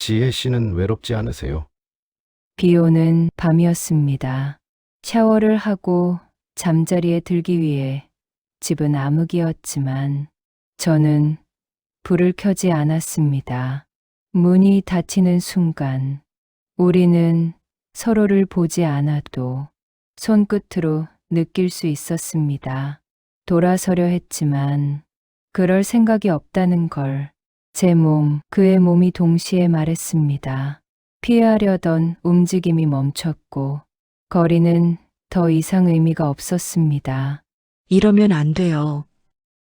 지혜 씨는 외롭지 않으세요? 비 오는 밤이었습니다. 샤워를 하고 잠자리에 들기 위해 집은 암흑이었지만 저는 불을 켜지 않았습니다. 문이 닫히는 순간 우리는 서로를 보지 않아도 손끝으로 느낄 수 있었습니다. 돌아서려 했지만 그럴 생각이 없다는 걸 제 몸, 그의 몸이 동시에 말했습니다. 피하려던 움직임이 멈췄고 거리는 더 이상 의미가 없었습니다. 이러면 안 돼요.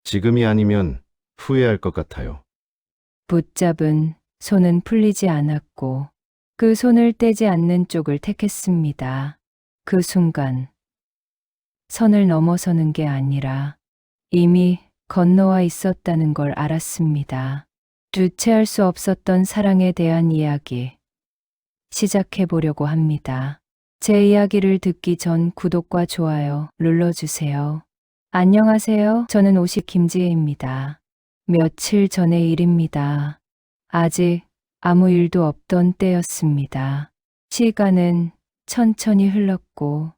지금이 아니면 후회할 것 같아요. 붙잡은 손은 풀리지 않았고 그 손을 떼지 않는 쪽을 택했습니다. 그 순간 선을 넘어서는 게 아니라 이미 건너와 있었다는 걸 알았습니다. 주체할 수 없었던 사랑에 대한 이야기 시작해 보려고 합니다. 제 이야기를 듣기 전 구독과 좋아요 눌러주세요. 안녕하세요. 저는 50 김지혜입니다. 며칠 전의 일입니다. 아직 아무 일도 없던 때였습니다. 시간은 천천히 흘렀고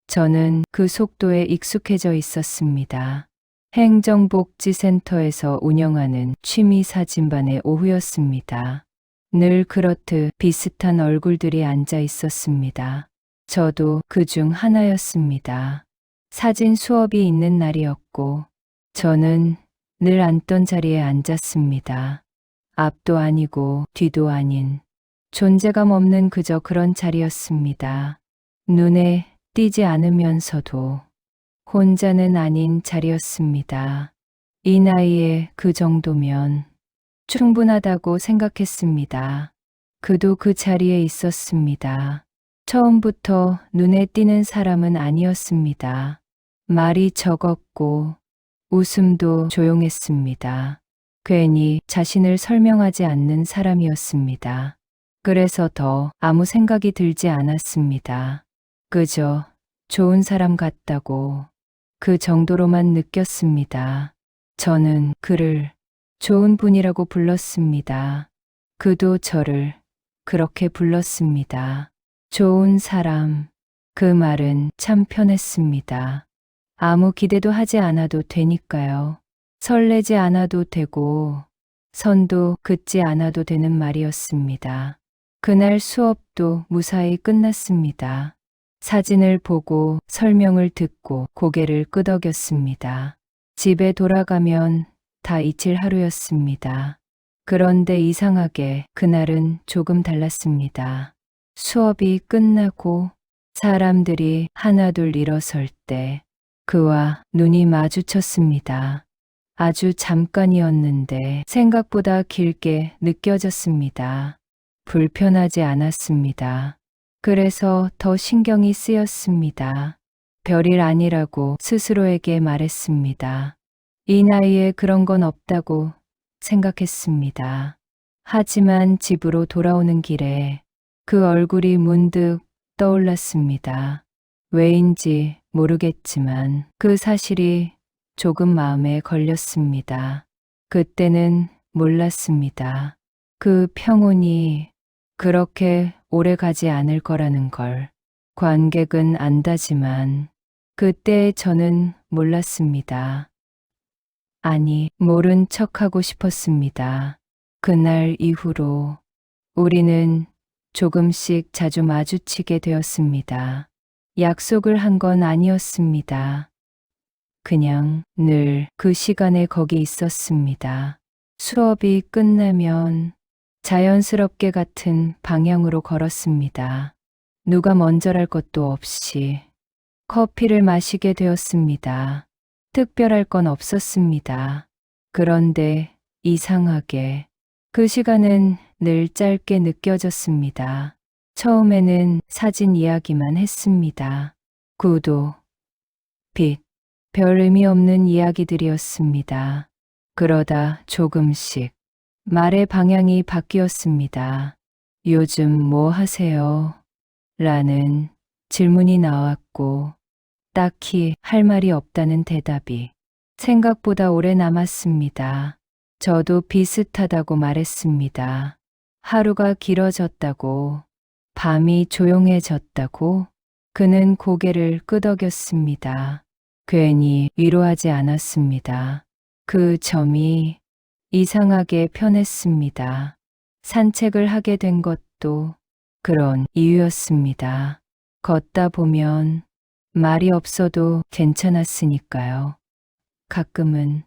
저는 그 속도에 익숙해져 있었습니다. 행정복지센터에서 운영하는 취미 사진반의 오후였습니다. 늘 그렇듯 비슷한 얼굴들이 앉아 있었습니다. 저도 그 중 하나였습니다. 사진 수업이 있는 날이었고 저는 늘 앉던 자리에 앉았습니다. 앞도 아니고 뒤도 아닌 존재감 없는 그저 그런 자리였습니다. 눈에 띄지 않으면서도 혼자는 아닌 자리였습니다. 이 나이에 그 정도면 충분하다고 생각했습니다. 그도 그 자리에 있었습니다. 처음부터 눈에 띄는 사람은 아니었습니다. 말이 적었고 웃음도 조용했습니다. 괜히 자신을 설명하지 않는 사람이었습니다. 그래서 더 아무 생각이 들지 않았습니다. 그저 좋은 사람 같다고 그 정도로만 느꼈습니다. 저는 그를 좋은 분이라고 불렀습니다. 그도 저를 그렇게 불렀습니다. 좋은 사람. 그 말은 참 편했습니다. 아무 기대도 하지 않아도 되니까요. 설레지 않아도 되고 선도 긋지 않아도 되는 말이었습니다. 그날 수업도 무사히 끝났습니다. 사진을 보고 설명을 듣고 고개를 끄덕였습니다. 집에 돌아가면 다 잊힐 하루였습니다. 그런데 이상하게 그날은 조금 달랐습니다. 수업이 끝나고 사람들이 하나둘 일어설 때 그와 눈이 마주쳤습니다. 아주 잠깐이었는데 생각보다 길게 느껴졌습니다. 불편하지 않았습니다. 그래서 더 신경이 쓰였습니다. 별일 아니라고 스스로에게 말했습니다. 이 나이에 그런 건 없다고 생각했습니다. 하지만 집으로 돌아오는 길에 그 얼굴이 문득 떠올랐습니다. 왜인지 모르겠지만 그 사실이 조금 마음에 걸렸습니다. 그때는 몰랐습니다. 그 평온이 그렇게 오래 가지 않을 거라는 걸. 관객은 안다지만 그때 저는 몰랐습니다. 아니, 모른 척하고 싶었습니다. 그날 이후로 우리는 조금씩 자주 마주치게 되었습니다. 약속을 한 건 아니었습니다. 그냥 늘 그 시간에 거기 있었습니다. 수업이 끝나면 자연스럽게 같은 방향으로 걸었습니다. 누가 먼저랄 것도 없이 커피를 마시게 되었습니다. 특별할 건 없었습니다. 그런데 이상하게 그 시간은 늘 짧게 느껴졌습니다. 처음에는 사진 이야기만 했습니다. 구도, 빛, 별 의미 없는 이야기들이었습니다. 그러다 조금씩 말의 방향이 바뀌었습니다. 요즘 뭐 하세요? 라는 질문이 나왔고 딱히 할 말이 없다는 대답이 생각보다 오래 남았습니다. 저도 비슷하다고 말했습니다. 하루가 길어졌다고, 밤이 조용해졌다고, 그는 고개를 끄덕였습니다. 괜히 위로하지 않았습니다. 그 점이 이상하게 편했습니다. 산책을 하게 된 것도 그런 이유였습니다. 걷다 보면 말이 없어도 괜찮았으니까요. 가끔은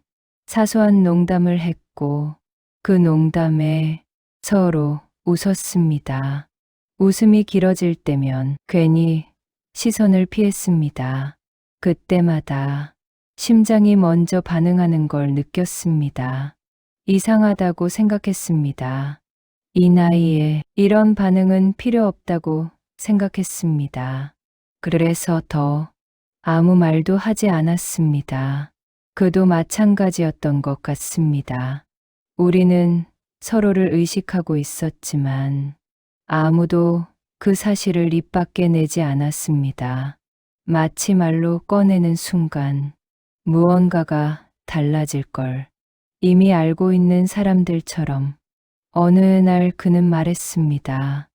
사소한 농담을 했고 그 농담에 서로 웃었습니다. 웃음이 길어질 때면 괜히 시선을 피했습니다. 그때마다 심장이 먼저 반응하는 걸 느꼈습니다. 이상하다고 생각했습니다. 이 나이에 이런 반응은 필요 없다고 생각했습니다. 그래서 더 아무 말도 하지 않았습니다. 그도 마찬가지였던 것 같습니다. 우리는 서로를 의식하고 있었지만 아무도 그 사실을 입 밖에 내지 않았습니다. 마치 말로 꺼내는 순간 무언가가 달라질 걸 이미 알고 있는 사람들처럼 어느 날 그는 말했습니다.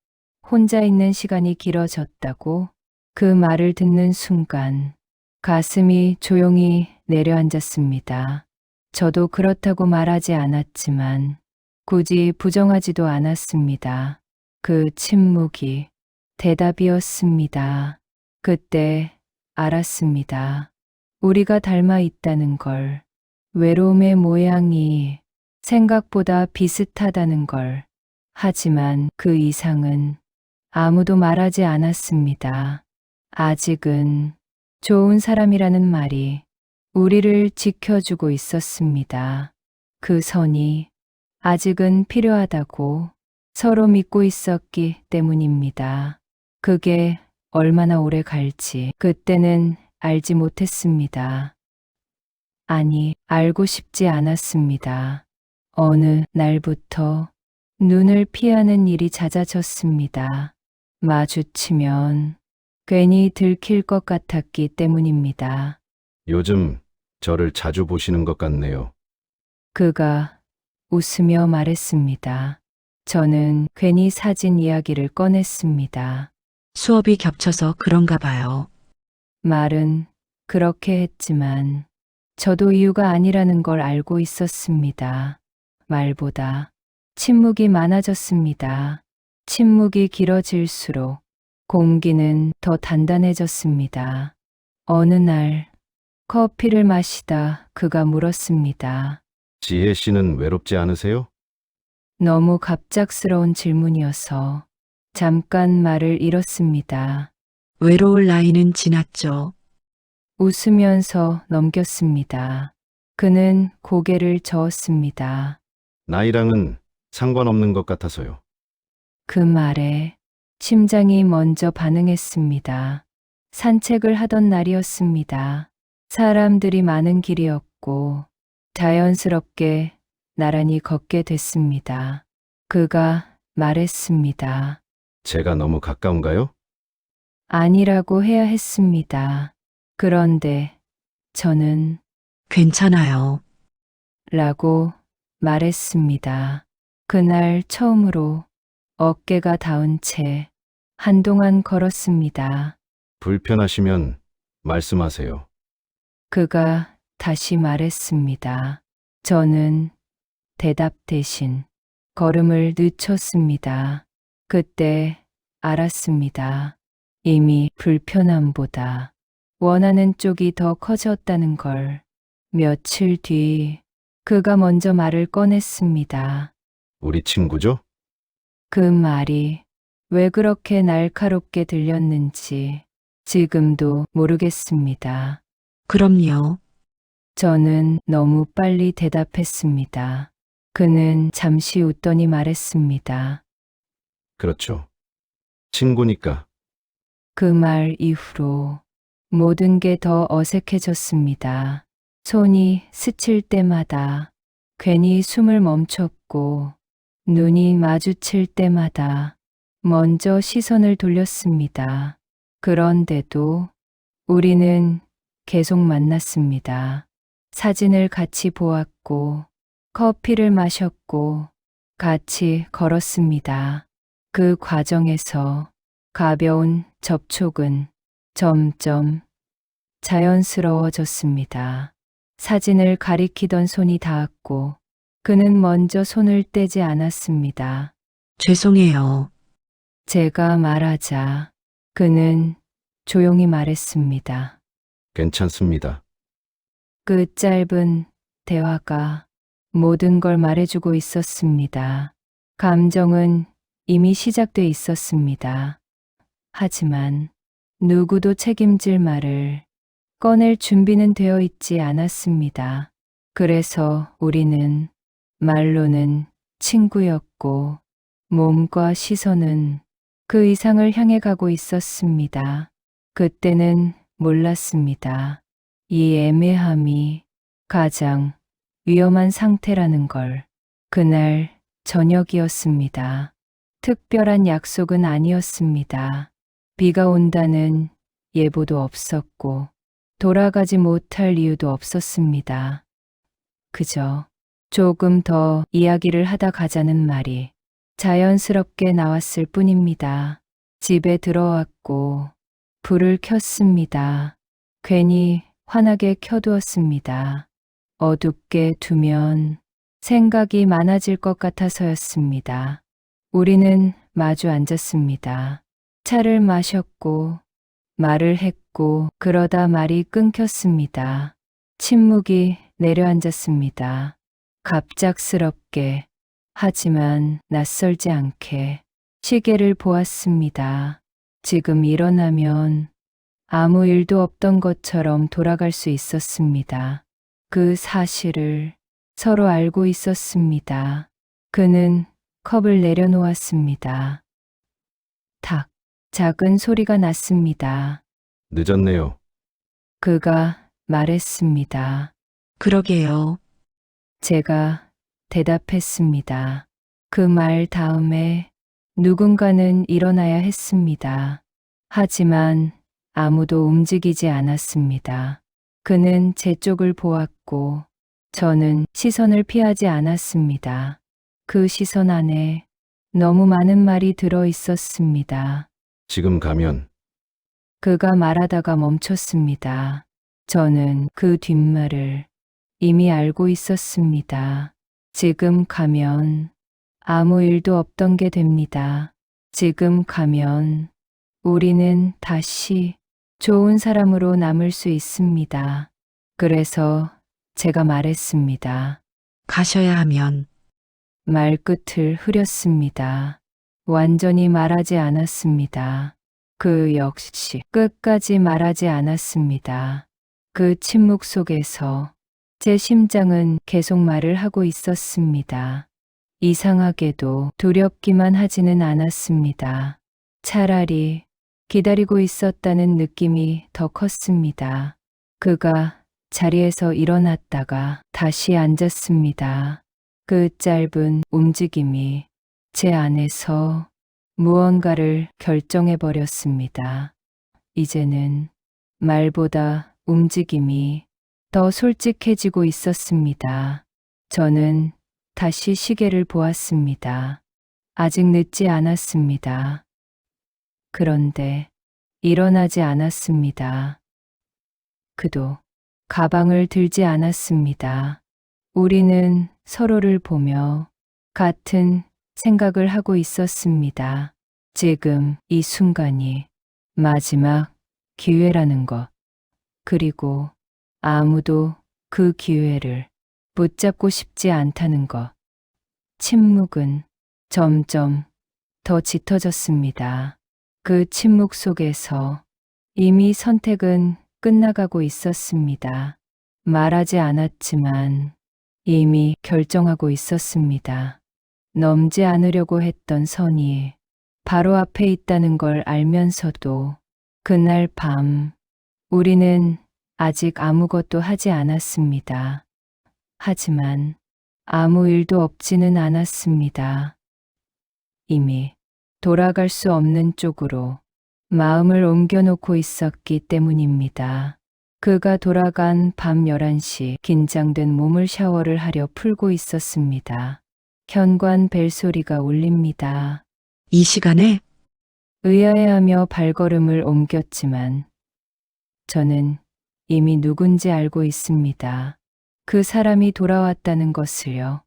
혼자 있는 시간이 길어졌다고. 그 말을 듣는 순간 가슴이 조용히 내려앉았습니다. 저도 그렇다고 말하지 않았지만 굳이 부정하지도 않았습니다. 그 침묵이 대답이었습니다. 그때 알았습니다. 우리가 닮아 있다는 걸, 외로움의 모양이 생각보다 비슷하다는 걸. 하지만 그 이상은 아무도 말하지 않았습니다. 아직은 좋은 사람이라는 말이 우리를 지켜주고 있었습니다. 그 선이 아직은 필요하다고 서로 믿고 있었기 때문입니다. 그게 얼마나 오래 갈지 그때는 알지 못했습니다. 아니, 알고 싶지 않았습니다. 어느 날부터 눈을 피하는 일이 잦아졌습니다. 마주치면 괜히 들킬 것 같았기 때문입니다. 요즘 저를 자주 보시는 것 같네요. 그가 웃으며 말했습니다. 저는 괜히 사진 이야기를 꺼냈습니다. 수업이 겹쳐서 그런가 봐요. 말은 그렇게 했지만 저도 이유가 아니라는 걸 알고 있었습니다. 말보다 침묵이 많아졌습니다. 침묵이 길어질수록 공기는 더 단단해졌습니다. 어느 날 커피를 마시다 그가 물었습니다. 지혜 씨는 외롭지 않으세요? 너무 갑작스러운 질문이어서 잠깐 말을 잃었습니다. 외로울 나이는 지났죠. 웃으면서 넘겼습니다. 그는 고개를 저었습니다. 나이랑은 상관없는 것 같아서요. 그 말에 심장이 먼저 반응했습니다. 산책을 하던 날이었습니다. 사람들이 많은 길이었고 자연스럽게 나란히 걷게 됐습니다. 그가 말했습니다. 제가 너무 가까운가요? 아니라고 해야 했습니다. 그런데 저는 괜찮아요. 라고 말했습니다. 그날 처음으로 어깨가 닿은 채 한동안 걸었습니다. 불편하시면 말씀하세요. 그가 다시 말했습니다. 저는 대답 대신 걸음을 늦췄습니다. 그때 알았습니다. 이미 불편함보다 원하는 쪽이 더 커졌다는 걸. 며칠 뒤 그가 먼저 말을 꺼냈습니다. 우리 친구죠? 그 말이 왜 그렇게 날카롭게 들렸는지 지금도 모르겠습니다. 그럼요. 저는 너무 빨리 대답했습니다. 그는 잠시 웃더니 말했습니다. 그렇죠. 친구니까. 그 말 이후로 모든 게 더 어색해졌습니다. 손이 스칠 때마다 괜히 숨을 멈췄고 눈이 마주칠 때마다 먼저 시선을 돌렸습니다. 그런데도 우리는 계속 만났습니다. 사진을 같이 보았고 커피를 마셨고 같이 걸었습니다. 그 과정에서 가벼운 접촉은 점점 자연스러워졌습니다. 사진을 가리키던 손이 닿았고 그는 먼저 손을 떼지 않았습니다. 죄송해요. 제가 말하자 그는 조용히 말했습니다. 괜찮습니다. 그 짧은 대화가 모든 걸 말해주고 있었습니다. 감정은 이미 시작돼 있었습니다. 하지만 누구도 책임질 말을 꺼낼 준비는 되어 있지 않았습니다. 그래서 우리는 말로는 친구였고 몸과 시선은 그 이상을 향해 가고 있었습니다. 그때는 몰랐습니다. 이 애매함이 가장 위험한 상태라는 걸. 그날 저녁이었습니다. 특별한 약속은 아니었습니다. 비가 온다는 예보도 없었고 돌아가지 못할 이유도 없었습니다. 그저 조금 더 이야기를 하다 가자는 말이 자연스럽게 나왔을 뿐입니다. 집에 들어왔고 불을 켰습니다. 괜히 환하게 켜두었습니다. 어둡게 두면 생각이 많아질 것 같아서였습니다. 우리는 마주 앉았습니다. 차를 마셨고 말을 했고 그러다 말이 끊겼습니다. 침묵이 내려앉았습니다. 갑작스럽게 하지만 낯설지 않게 시계를 보았습니다. 지금 일어나면 아무 일도 없던 것처럼 돌아갈 수 있었습니다. 그 사실을 서로 알고 있었습니다. 그는 컵을 내려놓았습니다. 탁, 작은 소리가 났습니다. 늦었네요. 그가 말했습니다. 그러게요. 제가 대답했습니다. 그 말 다음에 누군가는 일어나야 했습니다. 하지만 아무도 움직이지 않았습니다. 그는 제 쪽을 보았고 저는 시선을 피하지 않았습니다. 그 시선 안에 너무 많은 말이 들어 있었습니다. 지금 가면 그가 말하다가 멈췄습니다. 저는 그 뒷말을 이미 알고 있었습니다. 지금 가면 아무 일도 없던 게 됩니다. 지금 가면 우리는 다시 좋은 사람으로 남을 수 있습니다. 그래서 제가 말했습니다. 가셔야 하면 말끝을 흐렸습니다. 완전히 말하지 않았습니다. 그 역시 끝까지 말하지 않았습니다. 그 침묵 속에서 제 심장은 계속 말을 하고 있었습니다. 이상하게도 두렵기만 하지는 않았습니다. 차라리 기다리고 있었다는 느낌이 더 컸습니다. 그가 자리에서 일어났다가 다시 앉았습니다. 그 짧은 움직임이 제 안에서 무언가를 결정해 버렸습니다. 이제는 말보다 움직임이 더 솔직해지고 있었습니다. 저는 다시 시계를 보았습니다. 아직 늦지 않았습니다. 그런데 일어나지 않았습니다. 그도 가방을 들지 않았습니다. 우리는 서로를 보며 같은 생각을 하고 있었습니다. 지금 이 순간이 마지막 기회라는 것. 그리고 아무도 그 기회를 붙잡고 싶지 않다는 것. 침묵은 점점 더 짙어졌습니다. 그 침묵 속에서 이미 선택은 끝나가고 있었습니다. 말하지 않았지만 이미 결정하고 있었습니다. 넘지 않으려고 했던 선이 바로 앞에 있다는 걸 알면서도 그날 밤 우리는 아직 아무것도 하지 않았습니다. 하지만 아무 일도 없지는 않았습니다. 이미 돌아갈 수 없는 쪽으로 마음을 옮겨놓고 있었기 때문입니다. 그가 돌아간 밤 11시 긴장된 몸을 샤워를 하려 풀고 있었습니다. 현관 벨소리가 울립니다. 이 시간에 의아해하며 발걸음을 옮겼지만 저는 이미 누군지 알고 있습니다. 그 사람이 돌아왔다는 것을요.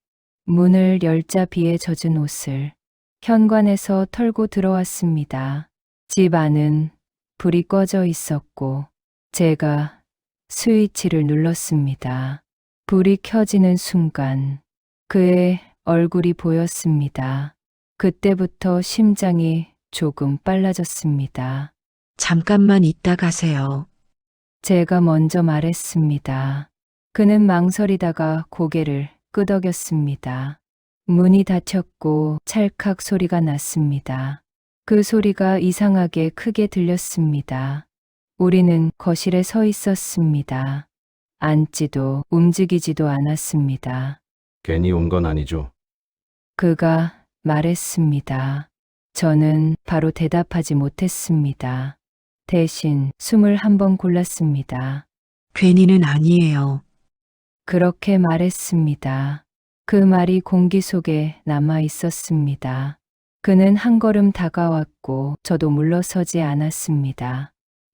문을 열자 비에 젖은 옷을 현관에서 털고 들어왔습니다. 집 안은 불이 꺼져 있었고 제가 스위치를 눌렀습니다. 불이 켜지는 순간 그의 얼굴이 보였습니다. 그때부터 심장이 조금 빨라졌습니다. 잠깐만 있다 가세요. 제가 먼저 말했습니다. 그는 망설이다가 고개를 끄덕였습니다. 문이 닫혔고 찰칵 소리가 났습니다. 그 소리가 이상하게 크게 들렸습니다. 우리는 거실에 서 있었습니다. 앉지도 움직이지도 않았습니다. 괜히 온 건 아니죠. 그가 말했습니다. 저는 바로 대답하지 못했습니다. 대신 숨을 한번 골랐습니다. 괜히는 아니에요. 그렇게 말했습니다. 그 말이 공기 속에 남아 있었습니다. 그는 한 걸음 다가왔고 저도 물러서지 않았습니다.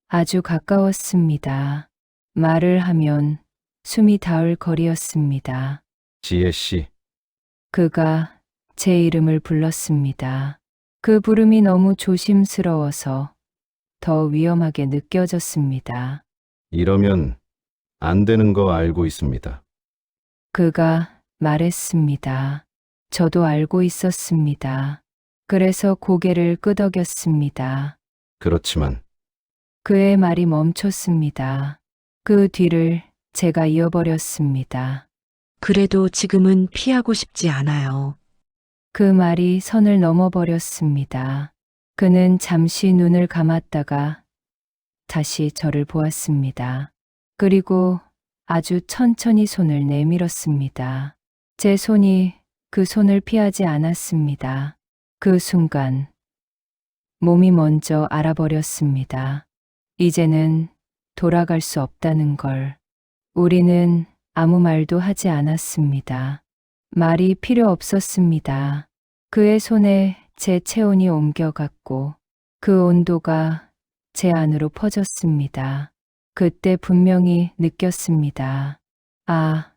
아주 가까웠습니다. 말을 하면 숨이 닿을 거리였습니다. 지혜 씨, 그가 제 이름을 불렀습니다. 그 부름이 너무 조심스러워서 더 위험하게 느껴졌습니다. 이러면 안 되는 거 알고 있습니다. 그가 말했습니다. 저도 알고 있었습니다. 그래서 고개를 끄덕였습니다. 그렇지만 그의 말이 멈췄습니다. 그 뒤를 제가 이어버렸습니다. 그래도 지금은 피하고 싶지 않아요. 그 말이 선을 넘어버렸습니다. 그는 잠시 눈을 감았다가 다시 저를 보았습니다. 그리고 아주 천천히 손을 내밀었습니다. 제 손이 그 손을 피하지 않았습니다. 그 순간 몸이 먼저 알아버렸습니다. 이제는 돌아갈 수 없다는 걸. 우리는 아무 말도 하지 않았습니다. 말이 필요 없었습니다. 그의 손에 제 체온이 옮겨갔고 그 온도가 제 안으로 퍼졌습니다. 그때 분명히 느꼈습니다. 아,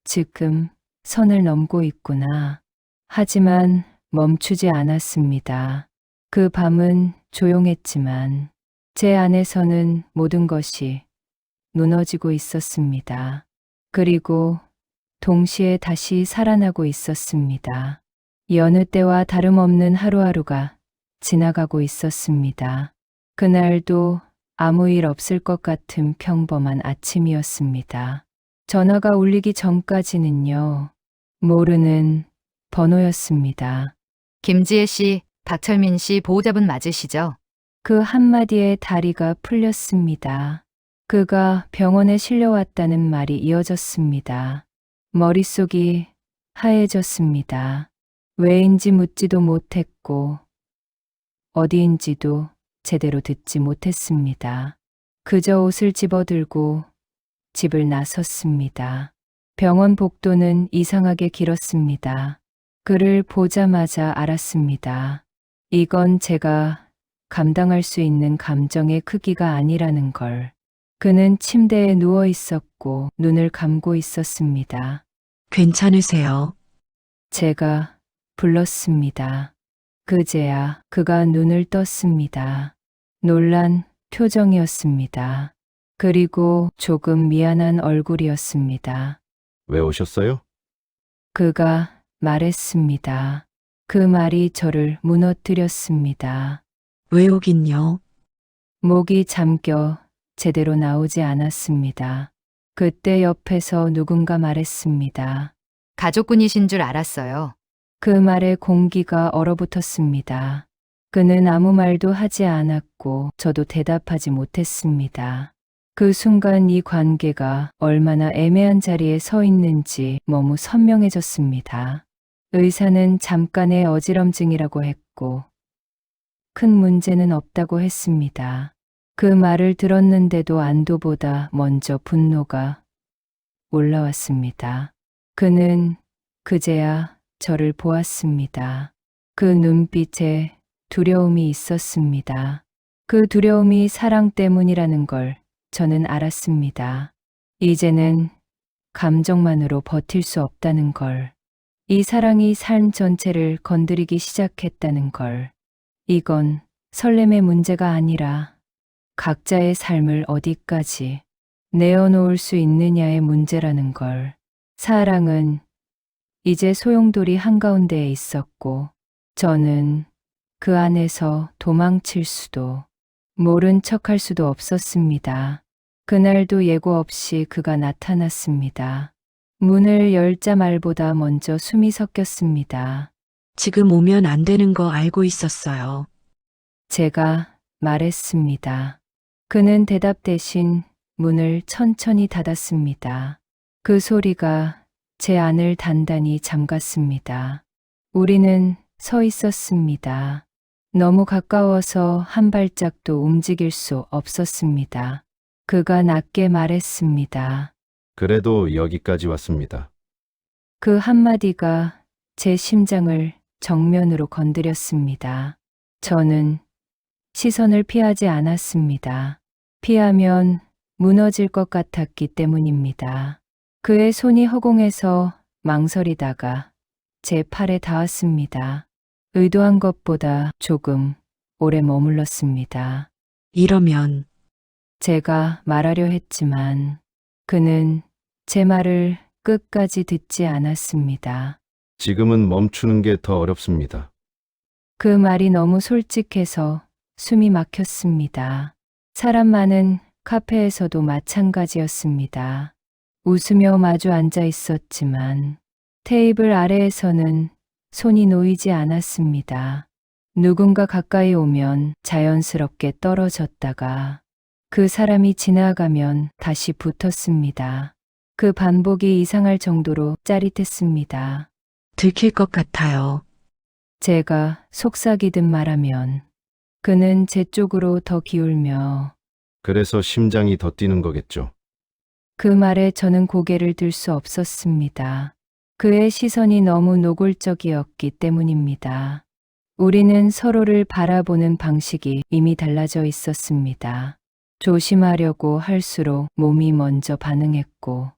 지금 선을 넘고 있구나. 하지만 멈추지 않았습니다. 그 밤은 조용했지만 제 안에서는 모든 것이 무너지고 있었습니다. 그리고 동시에 다시 살아나고 있었습니다. 여느 때와 다름없는 하루하루가 지나가고 있었습니다. 그날도 아무 일 없을 것 같은 평범한 아침이었습니다. 전화가 울리기 전까지는요, 모르는 번호였습니다. 김지혜 씨, 박철민 씨 보호자분 맞으시죠? 그 한마디에 다리가 풀렸습니다. 그가 병원에 실려왔다는 말이 이어졌습니다. 머릿속이 하얘졌습니다. 왜인지 묻지도 못했고 어디인지도 제대로 듣지 못했습니다. 그저 옷을 집어들고 집을 나섰습니다. 병원 복도는 이상하게 길었습니다. 그를 보자마자 알았습니다. 이건 제가 감당할 수 있는 감정의 크기가 아니라는 걸. 그는 침대에 누워 있었고 눈을 감고 있었습니다. 괜찮으세요? 제가 불렀습니다. 그제야 그가 눈을 떴습니다. 놀란 표정이었습니다. 그리고 조금 미안한 얼굴이었습니다. 왜 오셨어요? 그가 말했습니다. 그 말이 저를 무너뜨렸습니다. 왜 오긴요? 목이 잠겨 제대로 나오지 않았습니다. 그때 옆에서 누군가 말했습니다. 가족분이신 줄 알았어요. 그 말에 공기가 얼어붙었습니다. 그는 아무 말도 하지 않았고 저도 대답하지 못했습니다. 그 순간 이 관계가 얼마나 애매한 자리에 서 있는지 너무 선명해졌습니다. 의사는 잠깐의 어지럼증이라고 했고 큰 문제는 없다고 했습니다. 그 말을 들었는데도 안도보다 먼저 분노가 올라왔습니다. 그는 그제야 저를 보았습니다. 그 눈빛에 두려움이 있었습니다. 그 두려움이 사랑 때문이라는 걸 저는 알았습니다. 이제는 감정만으로 버틸 수 없다는 걸, 이 사랑이 삶 전체를 건드리기 시작했다는 걸, 이건 설렘의 문제가 아니라 각자의 삶을 어디까지 내어놓을 수 있느냐의 문제라는 걸, 사랑은 이제 소용돌이 한가운데에 있었고, 저는 그 안에서 도망칠 수도, 모른 척할 수도 없었습니다. 그날도 예고 없이 그가 나타났습니다. 문을 열자 말보다 먼저 숨이 섞였습니다. 지금 오면 안 되는 거 알고 있었어요. 제가 말했습니다. 그는 대답 대신 문을 천천히 닫았습니다. 그 소리가 제 안을 단단히 잠갔습니다. 우리는 서 있었습니다. 너무 가까워서 한 발짝도 움직일 수 없었습니다. 그가 낮게 말했습니다. 그래도 여기까지 왔습니다. 그 한마디가 제 심장을 정면으로 건드렸습니다. 저는 시선을 피하지 않았습니다. 피하면 무너질 것 같았기 때문입니다. 그의 손이 허공에서 망설이다가 제 팔에 닿았습니다. 의도한 것보다 조금 오래 머물렀습니다. 이러면 제가 말하려 했지만 그는 제 말을 끝까지 듣지 않았습니다. 지금은 멈추는 게 더 어렵습니다. 그 말이 너무 솔직해서 숨이 막혔습니다. 사람 많은 카페에서도 마찬가지였습니다. 웃으며 마주 앉아 있었지만 테이블 아래에서는 손이 놓이지 않았습니다. 누군가 가까이 오면 자연스럽게 떨어졌다가 그 사람이 지나가면 다시 붙었습니다. 그 반복이 이상할 정도로 짜릿했습니다. 들킬 것 같아요. 제가 속삭이듯 말하면 그는 제 쪽으로 더 기울며 그래서 심장이 더 뛰는 거겠죠. 그 말에 저는 고개를 들 수 없었습니다. 그의 시선이 너무 노골적이었기 때문입니다. 우리는 서로를 바라보는 방식이 이미 달라져 있었습니다. 조심하려고 할수록 몸이 먼저 반응했고,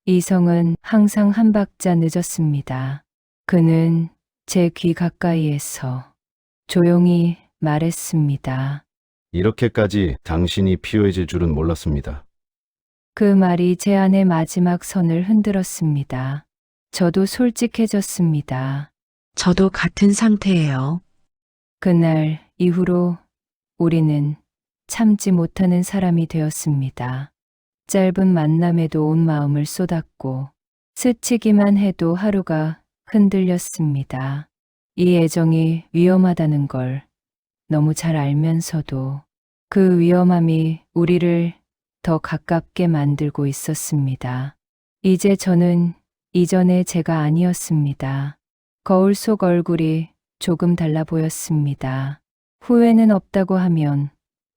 이성은 항상 한 박자 늦었습니다. 그는 제 귀 가까이에서 조용히 말했습니다. 이렇게까지 당신이 피요해질 줄은 몰랐습니다. 그 말이 제 안의 마지막 선을 흔들었습니다. 저도 솔직해졌습니다. 저도 같은 상태예요. 그날 이후로 우리는 참지 못하는 사람이 되었습니다. 짧은 만남에도 온 마음을 쏟았고 스치기만 해도 하루가 흔들렸습니다. 이 애정이 위험하다는 걸 너무 잘 알면서도 그 위험함이 우리를 더 가깝게 만들고 있었습니다. 이제 저는 이전의 제가 아니었습니다. 거울 속 얼굴이 조금 달라 보였습니다. 후회는 없다고 하면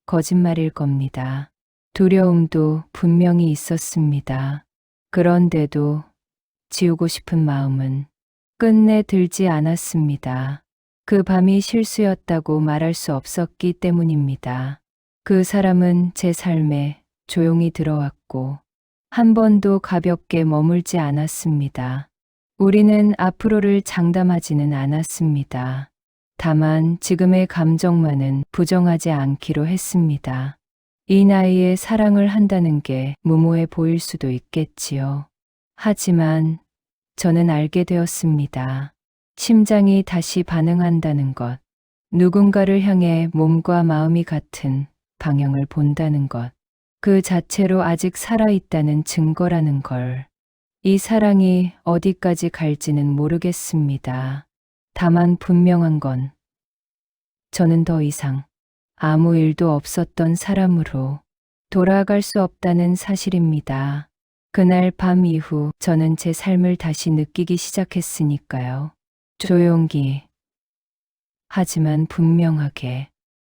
거짓말일 겁니다. 두려움도 분명히 있었습니다. 그런데도 지우고 싶은 마음은 끝내 들지 않았습니다. 그 밤이 실수였다고 말할 수 없었기 때문입니다. 그 사람은 제 삶에 조용히 들어왔고 한 번도 가볍게 머물지 않았습니다. 우리는 앞으로를 장담하지는 않았습니다. 다만 지금의 감정만은 부정하지 않기로 했습니다. 이 나이에 사랑을 한다는 게 무모해 보일 수도 있겠지요. 하지만 저는 알게 되었습니다. 심장이 다시 반응한다는 것, 누군가를 향해 몸과 마음이 같은 방향을 본다는 것, 그 자체로 아직 살아있다는 증거라는 걸. 이 사랑이 어디까지 갈지는 모르겠습니다. 다만 분명한 건 저는 더 이상 아무 일도 없었던 사람으로 돌아갈 수 없다는 사실입니다. 그날 밤 이후 저는 제 삶을 다시 느끼기 시작했으니까요. 조용히, 하지만 분명하게.